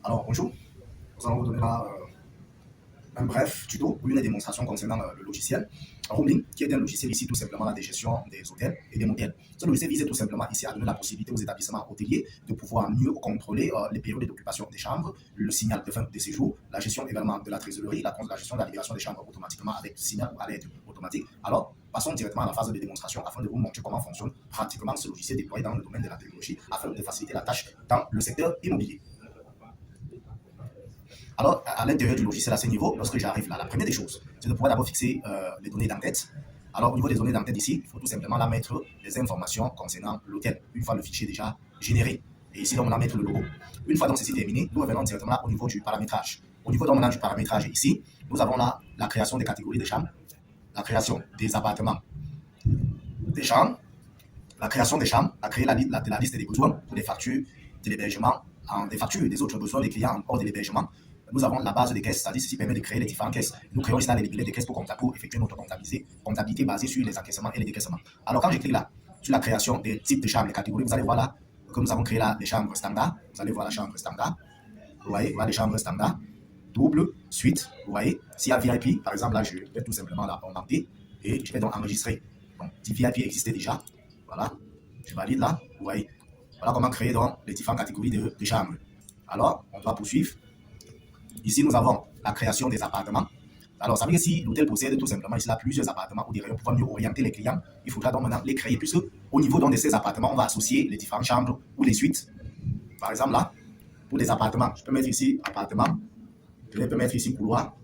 Alors, bonjour, nous allons vous donner là un bref tuto ou une démonstration concernant le logiciel Roaming, qui est un logiciel ici tout simplement là, de gestion des hôtels et des motels. Ce logiciel vise tout simplement ici à donner la possibilité aux établissements hôteliers de pouvoir mieux contrôler les périodes d'occupation des chambres, le signal de fin de séjour, la gestion également de la trésorerie, la gestion de la libération des chambres automatiquement avec signal à l'aide automatique. Alors, passons directement à la phase de démonstration afin de vous montrer comment fonctionne pratiquement ce logiciel déployé dans le domaine de la technologie afin de faciliter la tâche dans le secteur immobilier. Alors, à l'intérieur du logiciel à ce niveau, lorsque j'arrive là, la première des choses, c'est de pouvoir d'abord fixer les données d'entête. Alors, au niveau des données d'entête ici, il faut tout simplement là mettre les informations concernant l'hôtel, une fois le fichier déjà généré. Et ici, donc, on va mettre le logo. Une fois donc ceci terminé, nous revenons directement au niveau du paramétrage. Au niveau donc, du paramétrage ici, nous avons là la création des catégories de chambres, la création des appartements, des chambres, la création des chambres, la liste des besoins pour les factures de l'hébergement, des factures des autres besoins des clients en hors de l'hébergement. Nous avons la base de caisses, c'est-à-dire ceci permet de créer les différentes caisses. Nous créons ici les libellés de caisses pour effectuer notre comptabilité basée sur les encaissements et les décaissements. Alors quand je clique là sur la création des types de chambres, les catégories, vous allez voir là que nous avons créé là des chambres standards. Vous allez voir la chambre standard. Vous voyez, voilà les chambres standards. Double, suite, vous voyez. S'il y a VIP, par exemple là, je vais tout simplement là augmenter et je vais donc enregistrer. Donc si VIP existait déjà, voilà, je valide là, vous voyez. Voilà comment créer donc les différentes catégories de chambres. Alors, on doit poursuivre. Ici, nous avons la création des appartements. Alors, ça veut dire que si l'hôtel possède tout simplement ici là plusieurs appartements ou des rayons pour mieux orienter les clients, il faudra donc maintenant les créer, puisque au niveau donc de ces appartements, on va associer les différentes chambres ou les suites. Par exemple, là, pour les appartements, je peux mettre ici appartement, je peux mettre ici couloir,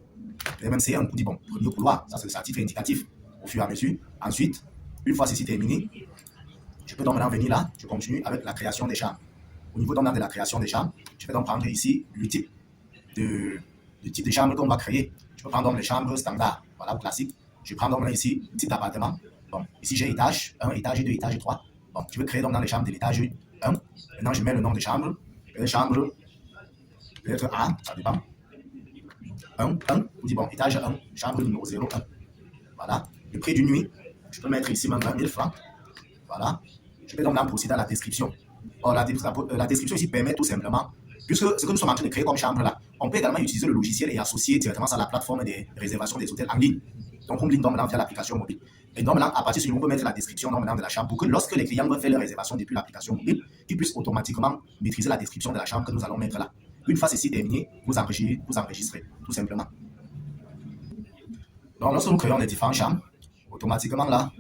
je vais même c'est un coup dit bon, premier couloir, ça c'est le titre indicatif au fur et à mesure. Ensuite, une fois ceci terminé, je peux donc maintenant venir là, je continue avec la création des chambres. Au niveau donc de la création des chambres, je vais donc prendre ici le type de chambre qu'on va créer. Je peux prendre donc les chambres standards, voilà, classique. Je prends donc là ici le type d'appartement. Bon, ici j'ai étage 1, étage 2, étage 3. Bon, je veux créer donc dans les chambres de l'étage 1. Maintenant, je mets le nom de chambre. Les chambres, peut-être A, ça dépend. 1, vous dites bon, étage 1, chambre numéro 0, 1. Voilà. Le prix d'une nuit, je peux mettre ici même 20 000 francs. Voilà. Je vais donc là procéder à la description. Or, la description ici permet tout simplement, puisque ce que nous sommes en train de créer comme chambre là, on peut également utiliser le logiciel et associer directement ça à la plateforme des réservations des hôtels en ligne. Donc, on ligne donc maintenant via l'application mobile. Et donc maintenant, à partir de là, on peut mettre la description donc, de la chambre pour que lorsque les clients veulent faire leur réservation depuis l'application mobile, qu'ils puissent automatiquement maîtriser la description de la chambre que nous allons mettre là. Une fois ceci terminé, vous enregistrez tout simplement. Donc, lorsque nous créons les différentes chambres, automatiquement là,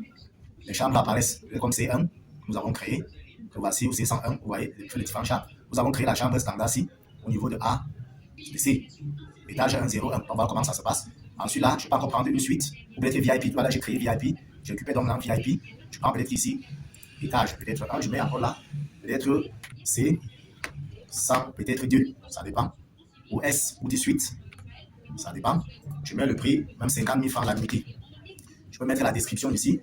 les chambres apparaissent comme C1, nous avons créé. Voici où C101, vous voyez les différentes chambres. Nous avons créé la chambre standard ici, au niveau de A, de C, étage 101. On va voir comment ça se passe. Ensuite, là, je peux encore prendre une suite, ou peut-être VIP. Voilà, j'ai créé VIP. Je récupère donc dans VIP. Je prends peut-être ici, étage, peut-être 1, je mets encore là, peut-être C, 100, peut-être 2, ça dépend. Ou S, ou 18, ça dépend. Je mets le prix, même 50 000 francs la nuitée. Je peux mettre la description ici.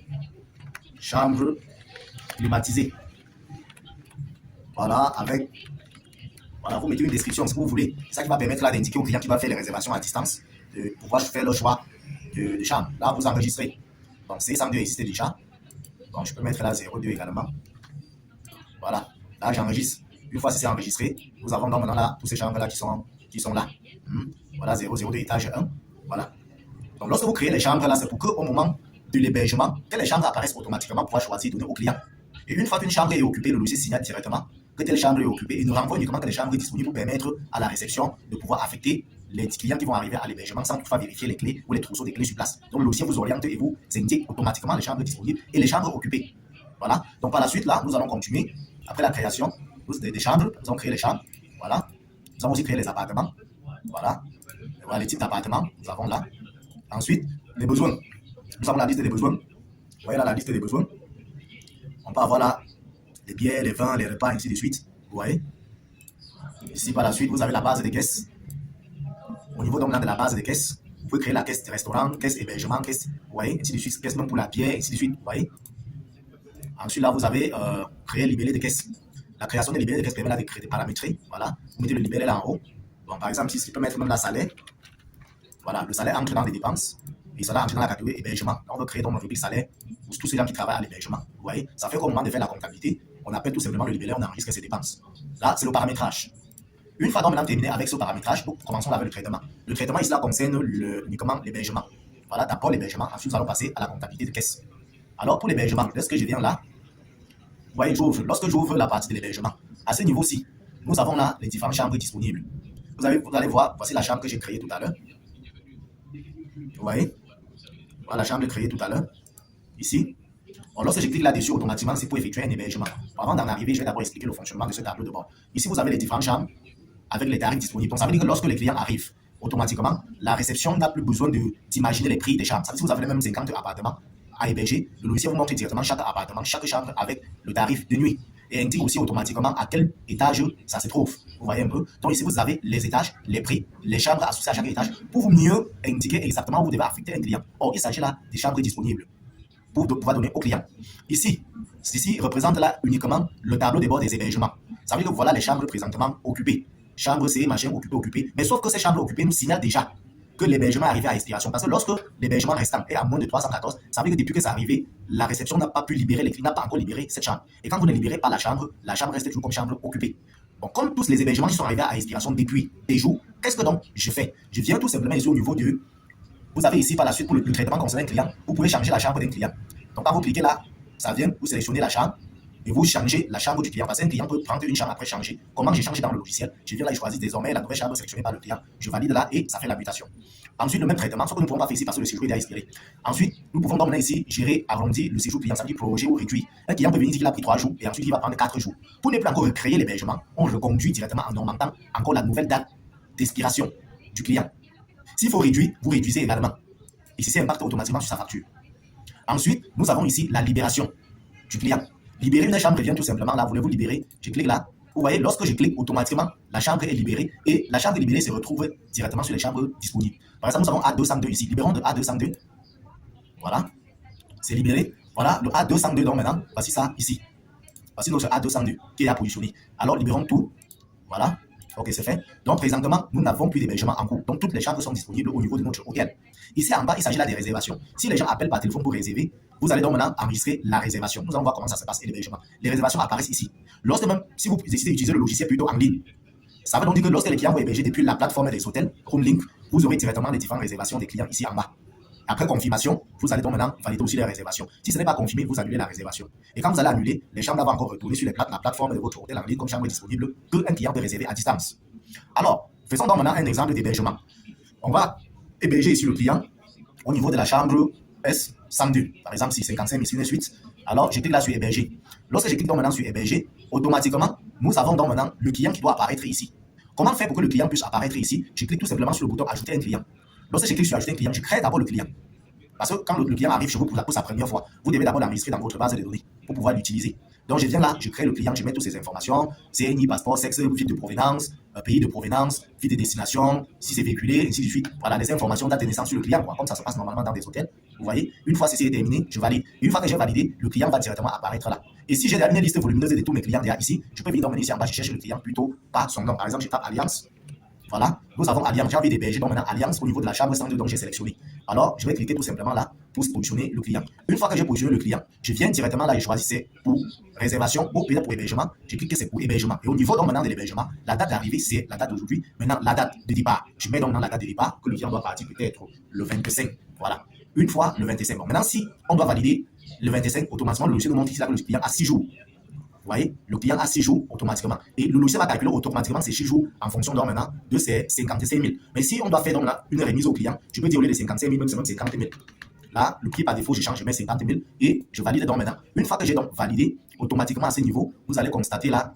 Chambre climatisée. Voilà, voilà, vous mettez une description, ce que vous voulez. C'est ça qui va permettre là d'indiquer aux clients qui va faire les réservations à distance, de pouvoir faire le choix de chambre. Là, vous enregistrez. Donc, C102 existe déjà. Donc, je peux mettre là 02 également. Voilà, là, j'enregistre. Une fois que c'est enregistré, nous avons donc maintenant là, tous ces chambres-là qui sont là. Voilà, 002, étage 1. Voilà. Donc, lorsque vous créez les chambres là, c'est pour qu'au moment de l'hébergement, que les chambres apparaissent automatiquement pour pouvoir choisir et donner aux clients. Et une fois qu'une chambre est occupée, le logiciel signale directement que telle chambre est occupée et nous renvoie uniquement que les chambres sont disponibles pour permettre à la réception de pouvoir affecter les clients qui vont arriver à l'hébergement sans toutefois vérifier les clés ou les trousseaux des clés sur place. Donc le logiciel vous oriente et vous indique automatiquement les chambres disponibles et les chambres occupées. Voilà. Donc par la suite, là, nous allons continuer. Après la création des chambres, nous allons créer les chambres. Voilà. Nous allons aussi créer les appartements. Voilà. Voilà les types d'appartements. Nous avons là. Ensuite, les besoins. Nous avons la liste des besoins. Vous voyez là la liste des besoins. On peut avoir là les bières, les vins, les repas, ainsi de suite. Vous voyez. Ici, par la suite, vous avez la base des caisses. Au niveau donc de la base des caisses, vous pouvez créer la caisse de restaurant, caisse hébergement, caisse, vous voyez, ainsi de suite, caisse même pour la bière, ainsi de suite, vous voyez. Ensuite, là, vous avez créé le libellé de caisse. La création des libellés de caisse permet là de paramétrer. Voilà. Vous mettez le libellé là en haut. Bon, par exemple, si je peux mettre même la salaire, voilà, le salaire entre dans les dépenses. Et cela entre dans la catégorie hébergement. On veut créer donc une rubrique salaire pour tous ceux qui travaillent à l'hébergement. Vous voyez, ça fait qu'au moment de faire la comptabilité, on appelle tout simplement le libellé, on enregistre ses dépenses. Là, c'est le paramétrage. Une fois donc maintenant terminé avec ce paramétrage, donc commençons avec le traitement. Le traitement ici là concerne uniquement l'hébergement. Voilà, d'abord l'hébergement, ensuite nous allons passer à la comptabilité de caisse. Alors pour l'hébergement, lorsque je viens là, vous voyez, lorsque j'ouvre la partie de l'hébergement, à ce niveau-ci, nous avons là les différentes chambres disponibles. Vous allez voir, voici la chambre que j'ai créée tout à l'heure. Vous voyez, voilà la chambre créée tout à l'heure, ici. Bon, lorsque je clique là-dessus, automatiquement, c'est pour effectuer un hébergement. Avant d'en arriver, je vais d'abord expliquer le fonctionnement de ce tableau de bord. Ici, vous avez les différentes chambres avec les tarifs disponibles. Donc, ça veut dire que lorsque les clients arrivent, automatiquement, la réception n'a plus besoin d'imaginer les prix des chambres. Ça veut dire que vous avez les mêmes 50 appartements à héberger. Le logiciel vous montre directement chaque appartement, chaque chambre avec le tarif de nuit. Et indique aussi automatiquement à quel étage ça se trouve. Vous voyez un peu. Donc ici, vous avez les étages, les prix, les chambres associées à chaque étage pour mieux indiquer exactement où vous devez affecter un client. Or, il s'agit là des chambres disponibles pour pouvoir donner au client. Ici, ceci représente là uniquement le tableau de bord des hébergements. Ça veut dire que voilà les chambres présentement occupées. Chambre C, machin, occupé. Mais sauf que ces chambres occupées nous signalent déjà que l'hébergement est arrivé à expiration. Parce que lorsque l'hébergement restant est à moins de 314, ça veut dire que depuis que c'est arrivé, la réception n'a pas pu libérer les clients, n'a pas encore libéré cette chambre. Et quand vous ne libérez pas la chambre reste toujours comme chambre occupée. Bon, comme tous les hébergements qui sont arrivés à expiration depuis des jours, qu'est-ce que donc je fais? Je viens tout simplement ici au niveau de... Vous avez ici par la suite pour le traitement concernant un client, vous pouvez changer la chambre d'un client. Donc quand vous cliquez là, ça vient, vous sélectionnez la chambre et vous changez la chambre du client. Parce qu'un client peut prendre une chambre après changer. Comment j'ai changé dans le logiciel? Je viens là et choisis désormais la nouvelle chambre sélectionnée par le client. Je valide là et ça fait la mutation. Ensuite, le même traitement, ce que nous ne pouvons pas faire ici parce que le séjour est déjà expiré. Ensuite, nous pouvons donc ici gérer, arrondir le séjour client, ça veut dire prolonger ou réduire. Un client peut venir dire qu'il a pris 3 jours et ensuite il va prendre 4 jours. Pour ne plus encore recréer l'hébergement, on reconduit directement en augmentant encore la nouvelle date d'expiration du client. S'il faut réduire, vous réduisez également. Et ceci impacte automatiquement sur sa facture. Ensuite, nous avons ici la libération du client. Libérer une chambre revient tout simplement là, voulez-vous libérer? Je clique là. Vous voyez, lorsque je clique, automatiquement, la chambre est libérée et la chambre libérée se retrouve directement sur les chambres disponibles. Par exemple, nous avons A202 ici. Libérons de A202. Voilà. C'est libéré. Voilà, le A202, donc maintenant, voici ça ici. Voici notre A202 qui est à positionner. Alors, libérons tout. Voilà. Ok, c'est fait. Donc, présentement, nous n'avons plus d'hébergement en cours. Donc, toutes les chambres sont disponibles au niveau de notre hôtel. Ici, en bas, il s'agit là des réservations. Si les gens appellent par téléphone pour réserver, vous allez donc maintenant enregistrer la réservation. Nous allons voir comment ça se passe et l'hébergement. Les réservations apparaissent ici. Lorsque même, si vous décidez d'utiliser le logiciel plutôt en ligne, ça veut donc dire que lorsque les clients vont héberger depuis la plateforme des hôtels, HomeLink, vous aurez directement les différentes réservations des clients ici en bas. Après confirmation, vous allez donc maintenant valider aussi les réservations. Si ce n'est pas confirmé, vous annulez la réservation. Et quand vous allez annuler, les chambres vont encore retourner sur la plateforme de votre hôtel en ligne comme chambre disponible qu'un client peut réserver à distance. Alors, faisons donc maintenant un exemple d'hébergement. On va héberger ici le client au niveau de la chambre S102. Par exemple, si 55 000 suite. Alors, je clique là sur héberger. Lorsque je clique donc maintenant sur héberger, automatiquement, nous avons donc maintenant le client qui doit apparaître ici. Comment faire pour que le client puisse apparaître ici? Je clique tout simplement sur le bouton ajouter un client. Lorsque je clique sur ajouter un client, je crée d'abord le client. Parce que quand le client arrive chez vous pour sa première fois, vous devez d'abord l'enregistrer dans votre base de données pour pouvoir l'utiliser. Donc je viens là, je crée le client, je mets toutes ces informations, CNI, passeport, sexe, ville de provenance, pays de provenance, ville de destination, si c'est véhiculé, ainsi de suite. Voilà les informations, date de naissance sur le client, comme ça se passe normalement dans des hôtels. Vous voyez, une fois ceci est terminé, je valide. Une fois que j'ai validé, le client va directement apparaître là. Et si j'ai une liste volumineuse de tous mes clients derrière ici, je peux venir donc ici en bas, je cherche le client plutôt par son nom. Par exemple, je tape Alliance. Voilà, nous avons Alliance, j'ai envie d'héberger donc maintenant Alliance au niveau de la chambre 102 dont j'ai sélectionné. Alors, je vais cliquer tout simplement là pour positionner le client. Une fois que j'ai positionné le client, je viens directement là et je choisis c'est pour réservation ou peut-être pour hébergement. Je clique que c'est pour hébergement. Et au niveau donc maintenant de l'hébergement, la date d'arrivée c'est la date d'aujourd'hui. Maintenant, la date de départ, je mets donc dans la date de départ que le client doit partir peut-être le 25. Voilà, une fois le 25. Bon, maintenant, si on doit valider le 25, automatiquement, le logiciel nous montre ici là que le client a 6 jours. Vous voyez, le client a 6 jours automatiquement. Et le logiciel va calculer automatiquement ces 6 jours en fonction donc maintenant de ces 55 000. Mais si on doit faire donc là, une remise au client, je peux dire au lieu de 55 000, même c'est même 50 000. Là, le prix par défaut, je change, je mets 50 000 et je valide donc maintenant. Une fois que j'ai donc validé, automatiquement à ce niveau, vous allez constater là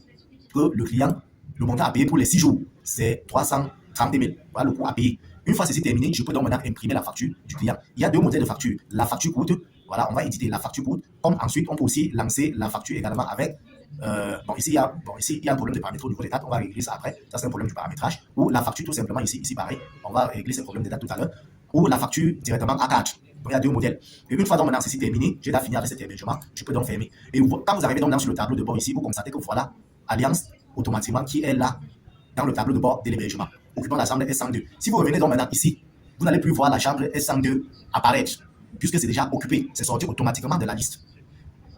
que le client, le montant à payer pour les 6 jours, c'est 330 000. Voilà le coût à payer. Une fois ceci terminé, je peux donc maintenant imprimer la facture du client. Il y a 2 modèles de facture. La facture coûte, voilà, on va éditer la facture coûte. Comme ensuite, on peut aussi lancer la facture également avec. Ici, il y a un problème de paramétrage au niveau des dates. On va régler ça après. Ça, c'est un problème du paramétrage. Ou la facture, tout simplement, ici pareil. On va régler ce problème des dates tout à l'heure. Ou la facture directement A4. Donc, il y a 2 modèles. Et une fois donc maintenant ceci terminé, j'ai déjà fini avec cet hébergement. Je peux donc fermer. Et quand vous arrivez donc sur le tableau de bord ici, vous constatez que voilà Alliance automatiquement qui est là dans le tableau de bord de l'hébergement, occupant la chambre S102. Si vous revenez donc maintenant ici, vous n'allez plus voir la chambre S102 apparaître, puisque c'est déjà occupé. C'est sorti automatiquement de la liste.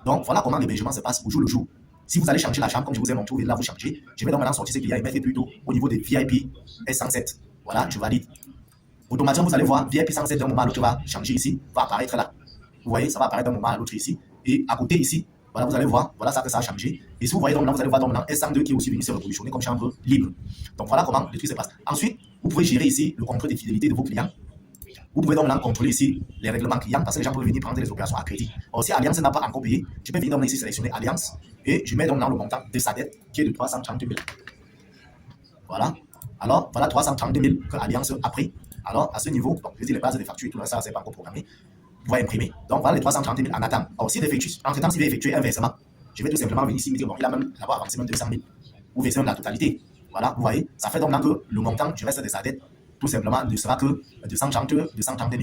Donc, voilà comment l'hébergement se passe au jour le jour. Si vous allez changer la chambre, comme je vous ai montré, vous là vous changez. Je vais donc maintenant sortir ce client et mettre plutôt au niveau des VIP S107. Voilà, je valide. Automatiquement, vous allez voir, VIP 107 d'un moment à l'autre va changer ici, va apparaître là. Vous voyez, ça va apparaître d'un moment à l'autre ici. Et à côté ici, voilà, vous allez voir, voilà ça que ça a changé. Et si vous voyez donc là, vous allez voir donc maintenant S102 qui est aussi venu se repositionner comme chambre libre. Donc voilà comment le truc se passe. Ensuite, vous pouvez gérer ici le contrôle des fidélités de vos clients. Vous pouvez donc là contrôler ici les règlements clients parce que les gens peuvent venir prendre les opérations à crédit. Or, si Alliance n'a pas encore payé, je peux venir donc ici sélectionner Alliance et je mets donc dans le montant de sa dette qui est de 330 000. Voilà. Alors, voilà 332 000 que Alliance a pris. Alors, à ce niveau, donc, je dis les bases des factures et tout ça, c'est pas encore programmé. Vous pouvez imprimer. Donc, voilà les 330 000 en attendant. Or, entre-temps, s'il veut effectuer un versement, je vais tout simplement venir ici me dire, bon, il a même avancé même 200 000. Ou verser la totalité. Voilà, vous voyez, ça fait donc que le montant du reste de sa dette, tout simplement, ne sera que 230 000.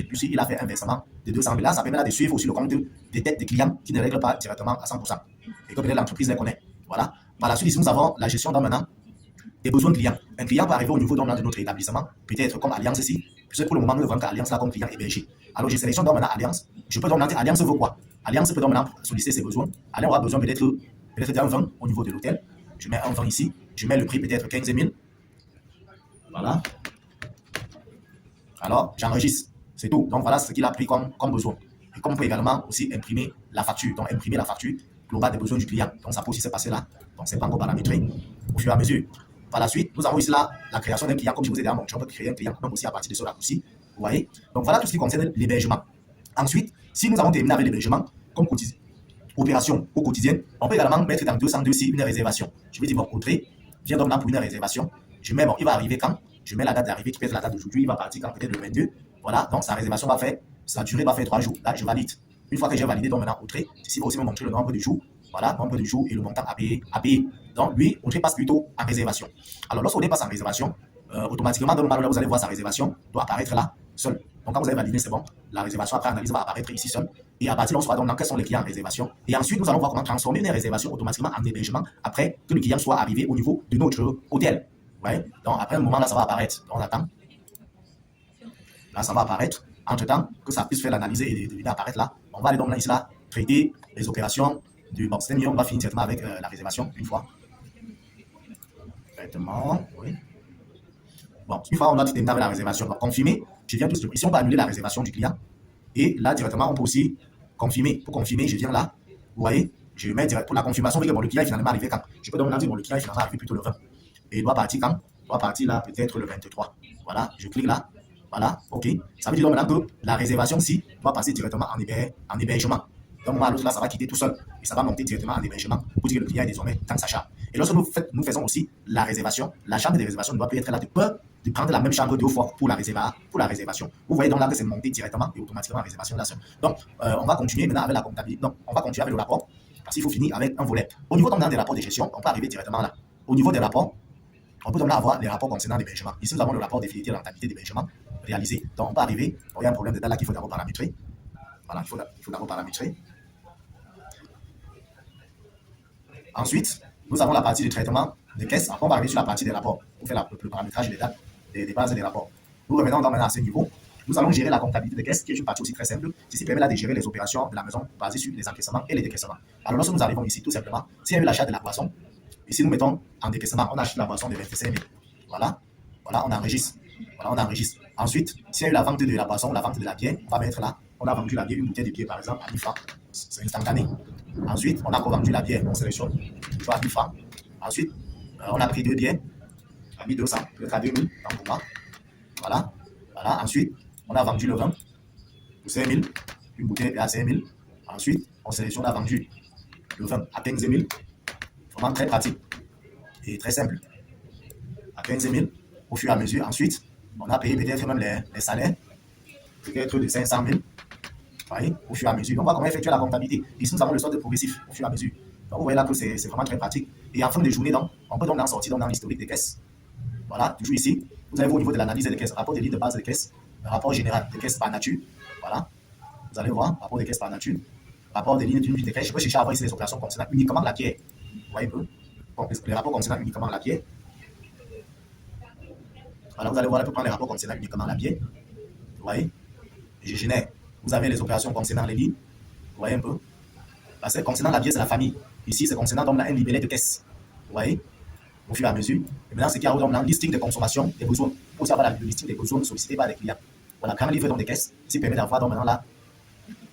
Puisqu'il a fait un versement de 200 000. Là, ça permet là de suivre aussi le compte des dettes des clients qui ne règlent pas directement à 100%. Et que peut-être l'entreprise les connaît. Voilà. Par la suite, ici, nous avons la gestion donc maintenant des besoins clients. Un client peut arriver au niveau de notre établissement, peut-être comme Alliance ici, puisque pour le moment, nous ne vendons qu'Alliance là comme client hébergé. Alors, je sélectionne donc maintenant Alliance. Je peux donc demander Alliance veut quoi? Alliance peut donc maintenant solliciter ses besoins. Alliance aura besoin peut-être d'un vin au niveau de l'hôtel. Je mets un vin ici. Je mets le prix peut-être 15 000. Voilà. Alors, j'enregistre. C'est tout. Donc, voilà ce qu'il a pris comme besoin. Et comme on peut également aussi imprimer la facture. Donc, imprimer la facture globale des besoins du client. Donc, ça peut aussi se passer là. Donc, c'est pas encore paramétré au fur et à mesure. Par la suite, nous avons ici là la création d'un client. Comme je vous ai dit, on peut créer un client même aussi à partir de ce raccourci. Vous voyez? Donc, voilà tout ce qui concerne l'hébergement. Ensuite, si nous avons terminé avec l'hébergement, comme opération au quotidien, on peut également mettre dans 202 ici une réservation. Je vais dire, bon, Audrey, viens donc là pour une réservation. Je mets, bon, il va arriver quand? Je mets la date d'arrivée qui peut être la date d'aujourd'hui. Il va partir quand? Peut-être le 22. Voilà, donc sa réservation va faire, sa durée va faire 3 jours. Là, je valide. Une fois que j'ai validé, donc maintenant, Audrey, ici, il va aussi me montrer le nombre de jours. Voilà, nombre de jours et le montant à payer. Donc, lui, Audrey passe plutôt en réservation. Alors, lorsqu'Audrey passe en réservation, automatiquement, dans le manuel, vous allez voir sa réservation doit apparaître là, seul. Donc, quand vous avez validé, c'est bon. La réservation après analyse va apparaître ici seul. Et à partir de là, on saura donc quels sont les clients en réservation. Et ensuite, nous allons voir comment transformer une réservation automatiquement en hébergement après que le client soit arrivé au niveau de notre hôtel. Ouais. Donc, après un moment, là, ça va apparaître. Donc, on attend. Là, ça va apparaître. Entre-temps, que ça puisse faire l'analyse et de venir apparaître là. On va aller donc là, ici, là, traiter les opérations du bon, système. On va finir directement avec la réservation une fois. Traitement, oui. Bon, une fois, on a terminé avec la réservation. Donc, confirmer. Je viens tout de suite. Ici, on peut annuler la réservation du client. Et là, directement, on peut aussi confirmer. Pour confirmer, je viens là. Vous voyez, je mets direct pour la confirmation. Bon, le client est finalement arrivé quand? Je peux donc dire, bon, le client est finalement arrivé plutôt le 20. Et il doit partir quand? Il doit partir là, peut-être le 23. Voilà, je clique là. Voilà, ok. Ça veut dire donc maintenant que la réservation-ci doit passer directement en hébergement. Donc, moment à l'autre, là, ça va quitter tout seul. Et ça va monter directement en hébergement pour dire que le client est désormais dans sa chambre. Et lorsque nous faisons aussi la réservation, la chambre de réservation ne doit plus être là de peur de prendre la même chambre 2 fois pour la réservation. Vous voyez donc là que c'est monté directement et automatiquement en réservation là seule. Donc, on va continuer maintenant avec la comptabilité. Donc, on va continuer avec le rapport parce qu'il faut finir avec un volet. Au niveau donc, des rapports de gestion, on peut arriver directement là. Au niveau des rapports, on peut donc là avoir les rapports concernant l'hébergement. Ici, nous avons le rapport définitif de la rentabilité d'hébergement réalisé. Donc, on peut arriver. Il y a un problème de date là qu'il faut d'abord paramétrer. Voilà, il faut d'abord paramétrer. Ensuite, nous avons la partie de traitement de caisse. Après, on va arriver sur la partie des rapports pour faire le paramétrage des dates, des bases et des rapports. Nous revenons maintenant à ce niveau. Nous allons gérer la comptabilité de caisse, qui est une partie aussi très simple. Ceci permet là de gérer les opérations de la maison basées sur les encaissements et les décaissements. Alors, lorsque nous arrivons ici, tout simplement, s'il y a eu l'achat de la boisson, ici nous mettons en décaissement, on achète la boisson de 25 000. Voilà, voilà, on enregistre. Voilà, on enregistre. Ensuite, s'il y a eu la vente de la boisson, la vente de la bière, on va mettre là, on a vendu la bière, une bouteille de bière par exemple, à 1000 francs. C'est instantané. Ensuite, on a revendu la bière, on sélectionne, toujours à 1000 francs. Ensuite, on a pris 2 bières à 1200, peut-être à 2000 dans le mois. Voilà. Voilà. Ensuite, on a vendu le vin pour 5000, une bouteille à 5000. Ensuite, on sélectionne, on a vendu le vin à 15 000. Vraiment très pratique et très simple. À 15 000, au fur et à mesure. Ensuite, on a payé peut-être même les salaires, peut-être de 500 000. Voyez, au fur et à mesure. On voit comment effectuer la comptabilité. Ici, nous avons le solde progressif au fur et à mesure. Donc, vous voyez là que c'est vraiment très pratique. Et en fin de journée, donc, on peut donc en sortir dans l'historique des caisses. Voilà, toujours ici. Vous allez voir au niveau de l'analyse des caisses, rapport des lignes de base des caisses, rapport général des caisses par nature. Voilà. Vous allez voir, rapport des caisses par nature, rapport des lignes des caisses. Je peux chercher à voir ici les opérations concernant uniquement la pierre. Vous voyez un peu. Les rapports concernant uniquement la pierre. Voilà, vous allez voir, on peut prendre les rapports concernant uniquement la pierre. Vous voyez. Je génère. Vous avez les opérations concernant les lignes. Vous voyez un peu. Parce que concernant la bière, c'est la famille. Ici, c'est concernant donc, un libellé de caisse. Vous voyez, au fur et à mesure. Et maintenant, c'est qu'il y a un listing de consommation des besoins. Pour aussi avoir le listing des besoins sollicités par les clients. Voilà, grand livre donc, des caisses, ici permet d'avoir donc maintenant là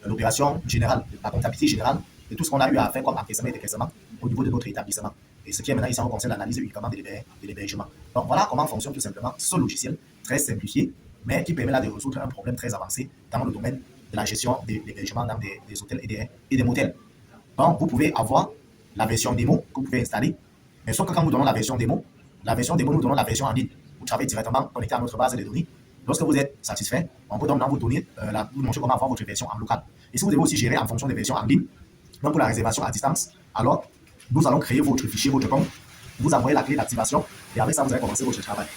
l'opération générale, la comptabilité générale de tout ce qu'on a eu à faire comme encaissement et décaissement au niveau de notre établissement. Et ce qui est maintenant ici, on concerne l'analyse uniquement de l'hébergement. Donc voilà comment fonctionne tout simplement ce logiciel très simplifié, mais qui permet là de résoudre un problème très avancé dans le domaine de la gestion de l'hébergement dans des hôtels et des motels. Donc vous pouvez avoir la version démo que vous pouvez installer, mais sauf que quand nous donnons la version démo, nous donnons la version en ligne. Vous travaillez directement connecté à notre base de données. Lorsque vous êtes satisfait, on peut donc vous donner, vous montrer comment avoir votre version en local. Et si vous devez aussi gérer en fonction des versions en ligne, donc pour la réservation à distance, alors nous allons créer votre fichier, votre compte, vous envoyez la clé d'activation et avec ça, vous allez commencer votre travail.